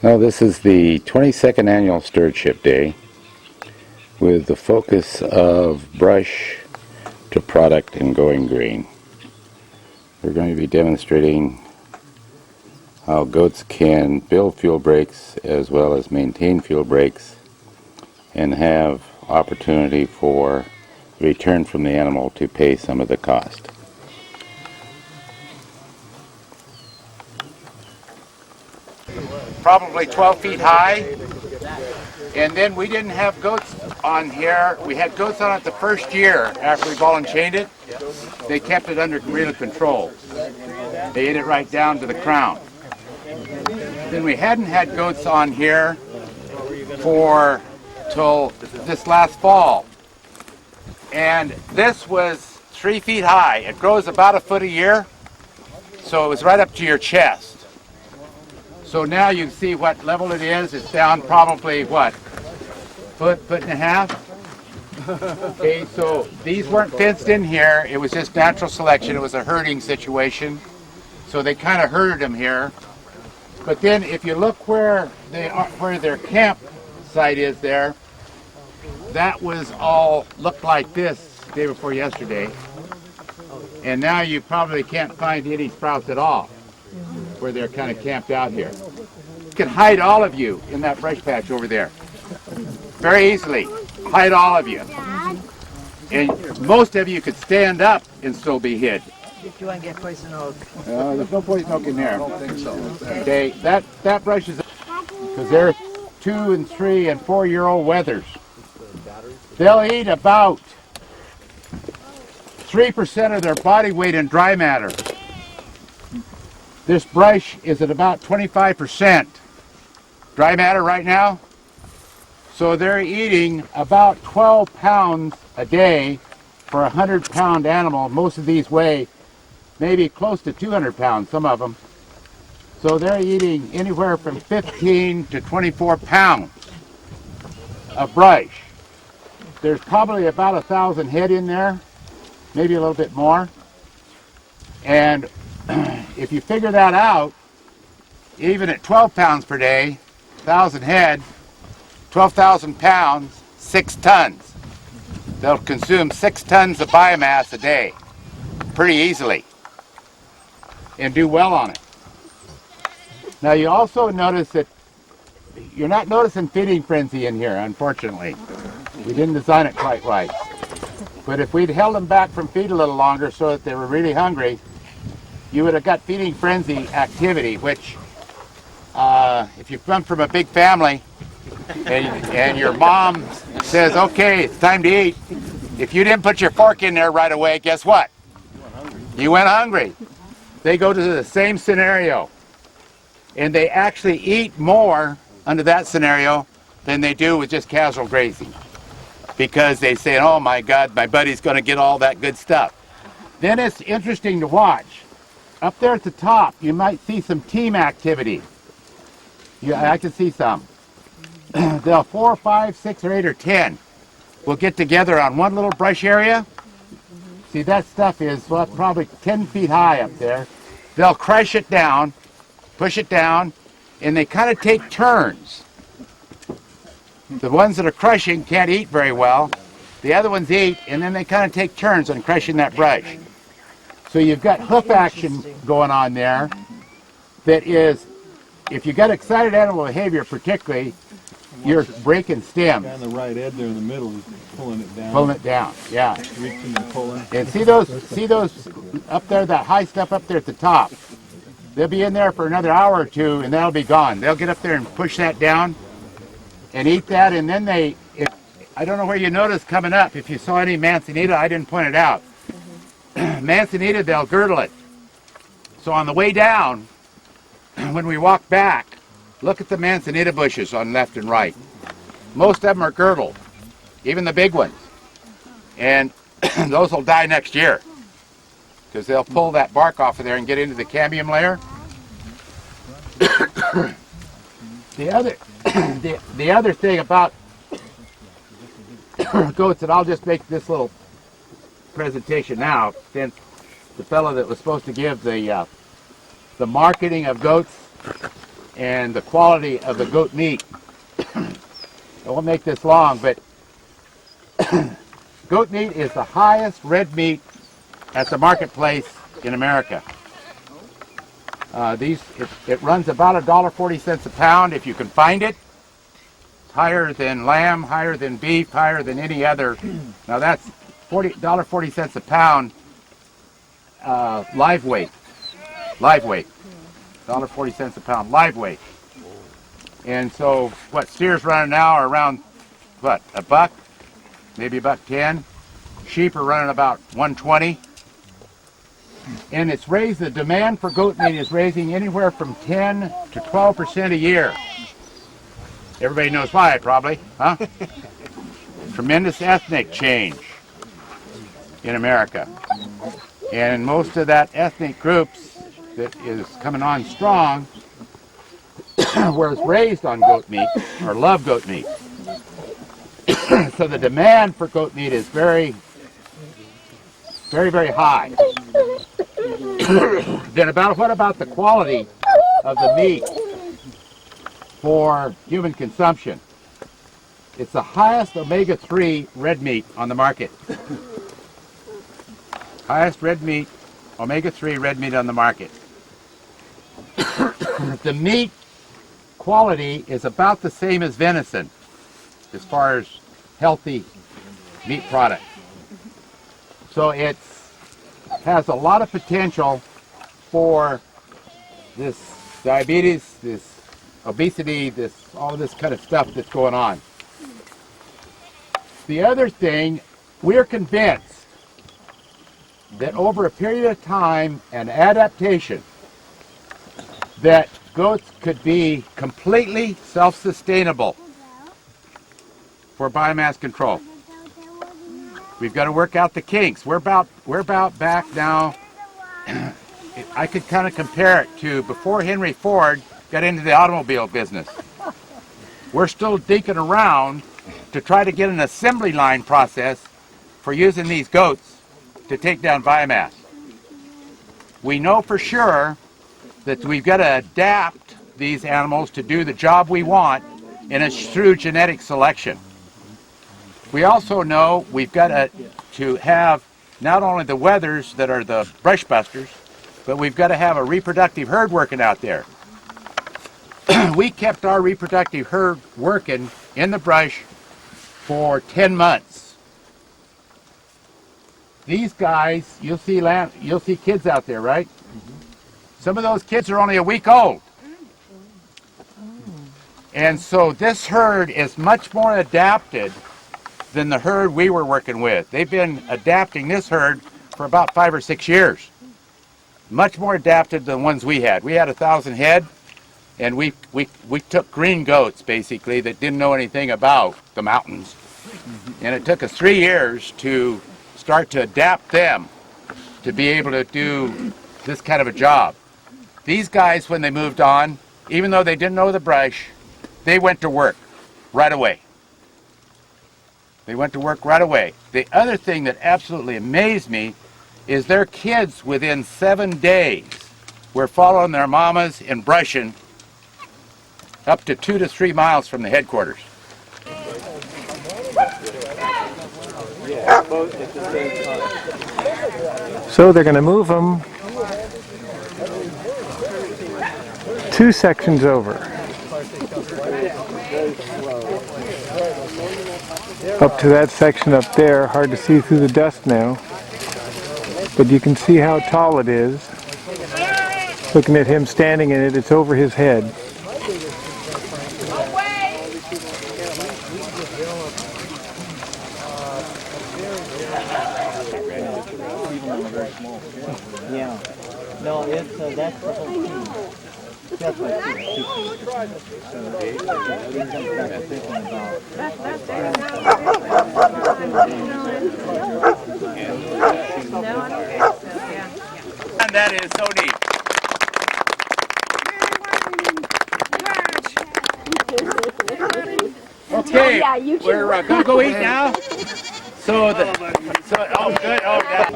Now this is the 22nd annual Stewardship Day with the focus of brush to product and going green. We're going to be demonstrating how goats can build fuel breaks as well as maintain fuel breaks and have opportunity for return from the animal to pay some of the cost. Probably 12 feet high, and then we didn't have goats on here. We had goats on it the first year after we ball and chained it. They kept it under real control. They ate it right down to the crown. Then we hadn't had goats on here till this last fall, and this was 3 feet high. It grows about a foot a year, so it was right up to your chest. So now you see what level it is. It's down probably, what, foot and a half? Okay, so these weren't fenced in here. It was just natural selection. It was a herding situation. So they kind of herded them here. But then if you look where their camp site is there, that was all looked like this day before yesterday. And now you probably can't find any sprouts at all where they're kind of camped out here. You can hide all of you in that brush patch over there. Very easily. Hide all of you. And most of you could stand up and still be hid. If you want to get poison oak. There's no poison oak in there. I don't think so. Okay, that brush is, because they're 2 and 3 and 4-year-old wethers. They'll eat about 3% of their body weight in dry matter. This brush is at about 25% dry matter right now. So they're eating about 12 pounds a day for a 100-pound animal. Most of these weigh maybe close to 200 pounds, some of them. So they're eating anywhere from 15 to 24 pounds of brush. There's probably about 1,000 head in there, maybe a little bit more. And if you figure that out, even at 12 pounds per day, 1,000 head, 12,000 pounds, 6 tons. They'll consume 6 tons of biomass a day, pretty easily, and do well on it. Now you also notice that you're not noticing feeding frenzy in here, unfortunately. We didn't design it quite right. But if we'd held them back from feed a little longer so that they were really hungry, you would have got feeding frenzy activity, which if you come from a big family and your mom says, okay, it's time to eat, if you didn't put your fork in there right away, guess what? You went hungry. They go to the same scenario, and they actually eat more under that scenario than they do with just casual grazing, because they say, oh my God, my buddy's going to get all that good stuff. Then it's interesting to watch. Up there at the top, you might see some team activity. I can see some. They'll 4, 5, 6, or 8, or 10 will get together on one little brush area. See, that stuff is probably 10 feet high up there. They'll crush it down, push it down, and they kind of take turns. The ones that are crushing can't eat very well. The other ones eat, and then they kind of take turns on crushing that brush. So you've got hoof action going on there that is, if you've got excited animal behavior particularly, you're breaking stems. On the right edge there in the middle, he's pulling it down. Pulling it down, yeah. Reaching and pulling. And see those up there, that high stuff up there at the top? They'll be in there for another hour or two and that'll be gone. They'll get up there and push that down and eat that, and then I don't know where you noticed coming up, if you saw any manzanita, I didn't point it out. Manzanita, they'll girdle it. So on the way down, when we walk back, look at the manzanita bushes on left and right. Most of them are girdled, even the big ones. And those will die next year, because they'll pull that bark off of there and get into the cambium layer. The other thing about goats, and I'll just make this little presentation now, since the fellow that was supposed to give the marketing of goats and the quality of the goat meat. I won't make this long, but goat meat is the highest red meat at the marketplace in America. It runs about $1.40 a pound if you can find it. It's higher than lamb, higher than beef, higher than any other. Now that's $1.40 a pound live weight. Live weight. $1.40 a pound live weight. And so what steers running now are around what, a buck, maybe $1.10. Sheep are running about 120. And it's raised, the demand for goat meat is raising anywhere from 10 to 12% a year. Everybody knows why, probably, huh? Tremendous ethnic change in America. And most of that ethnic groups that is coming on strong was raised on goat meat or love goat meat. So the demand for goat meat is very, very, very high. Then what about the quality of the meat for human consumption? It's the highest omega-3 red meat on the market. Highest red meat, omega-3 red meat on the market. The meat quality is about the same as venison as far as healthy meat product. So it has a lot of potential for this diabetes, this obesity, all this kind of stuff that's going on. The other thing, we're convinced that over a period of time and adaptation, that goats could be completely self-sustainable for biomass control. We've got to work out the kinks. We're about back now. I could kind of compare it to before Henry Ford got into the automobile business. We're still dinking around to try to get an assembly line process for using these goats to take down biomass. We know for sure that we've got to adapt these animals to do the job we want, and it's through genetic selection. We also know we've got to have not only the wethers that are the brush busters, but we've got to have a reproductive herd working out there. We kept our reproductive herd working in the brush for 10 months. These guys, you'll see kids out there, right? Some of those kids are only a week old. And so this herd is much more adapted than the herd we were working with. They've been adapting this herd for about 5 or 6 years. Much more adapted than the ones we had. We had 1,000 head, and we took green goats, basically, that didn't know anything about the mountains. And it took us 3 years to start to adapt them to be able to do this kind of a job. These guys, when they moved on, even though they didn't know the brush, they went to work right away. They went to work right away. The other thing that absolutely amazed me is their kids within 7 days were following their mamas and brushing up to 2 to 3 miles from the headquarters. So they're going to move them 2 sections over. Up to that section up there, hard to see through the dust now. But you can see how tall it is. Looking at him standing in it, it's over his head. Yeah. No, that's the whole team. That's what And that is so neat. Okay, we're gonna go eat now. Oh good. Oh, yeah.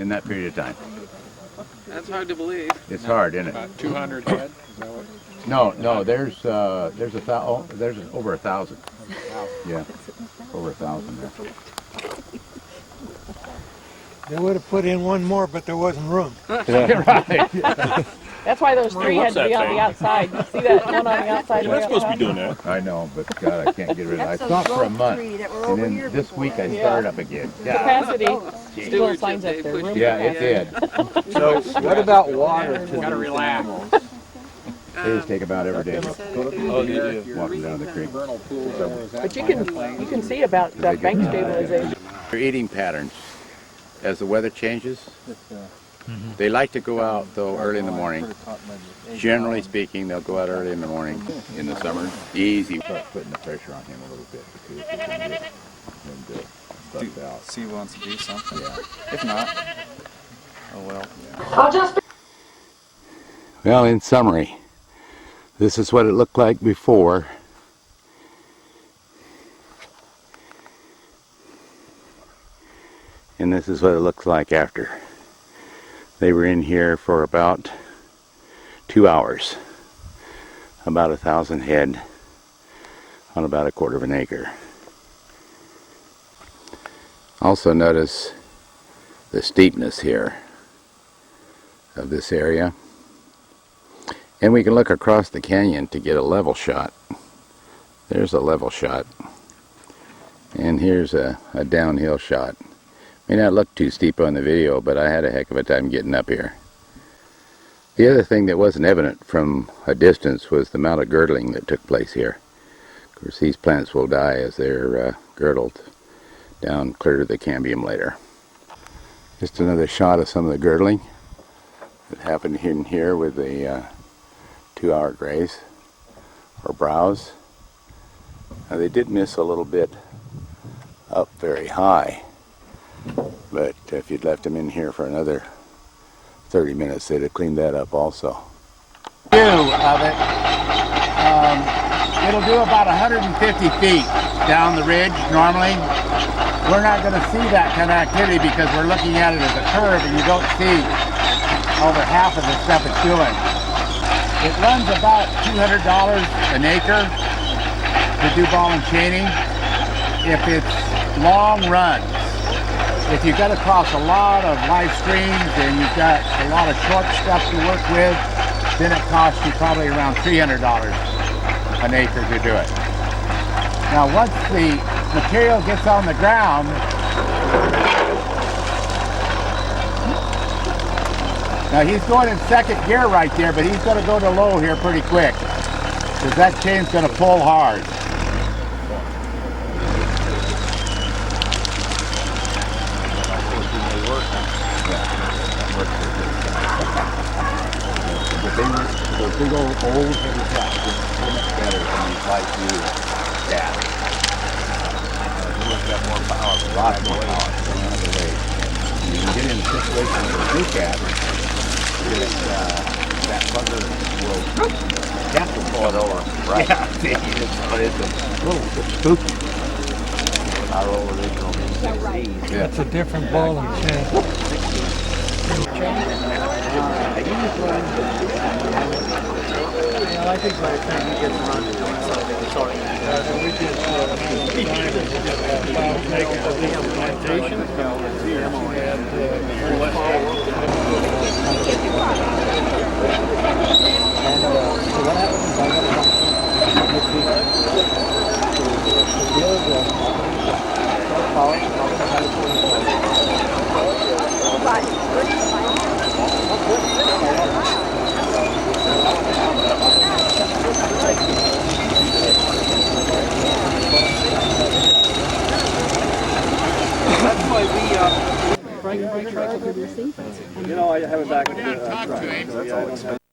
in that period of time. That's hard to believe. It's hard, isn't it? About 200 head. Is that what? No, there's there's over 1,000. Yeah, over 1,000 there. They would have put in one more, but there wasn't room. Right. That's why those three had to be on the outside. You see that one on the outside? You're not supposed to be doing that. I know, but God, I can't get rid of it. I stopped for a month, and then this week I started up again. Yeah, Capacity. Still Stewardship, signs up they there. push Room you. yeah, it did. So what about water to gotta relax? They just take about every day. Oh, you do. Walking down the creek. But you can see about bank stabilization. Their eating patterns, as the weather changes, they like to go out though early in the morning. Generally speaking, they'll go out early in the morning in the summer. Easy, start putting the pressure on him a little bit to see if he can get him to bust out. See who wants to do something. Yeah. If not, oh well. Well, in summary, this is what it looked like before. And this is what it looks like after. They were in here for about 2 hours. About 1,000 head on about 1/4 of an acre. Also notice the steepness here of this area. And we can look across the canyon to get a level shot. There's a level shot. And here's a downhill shot. May not look too steep on the video, but I had a heck of a time getting up here. The other thing that wasn't evident from a distance was the amount of girdling that took place here. Of course, these plants will die as they're girdled down clear to the cambium later. Just another shot of some of the girdling that happened in here with the 2-hour grays or browse. Now, they did miss a little bit up very high, but if you'd left them in here for another 30 minutes, they'd have cleaned that up also. View of it, it'll do about 150 feet down the ridge normally. We're not going to see that kind of activity because we're looking at it as a curve and you don't see over half of the stuff it's doing. It runs about $200 an acre to do ball and chaining if it's long runs. If you've got to cross a lot of live streams and you've got a lot of short stuff to work with, then it costs you probably around $300 an acre to do it. Now once the material gets on the ground, now he's going in second gear right there, but he's going to go to low here pretty quick because that chain's going to pull hard. The big old heavy trucks are so much better than these light duty cats. They've got more power, a lot more power than one of the ways. And you can get in a situation with a big cat that bugger will have to pull it over. Right. Yeah, but it's a little bit spooky. Our old original B6Es. Yeah. It's a different ball and chain. I think by the time he gets around to doing something, it's already we You know, I have it back in the Talk to him.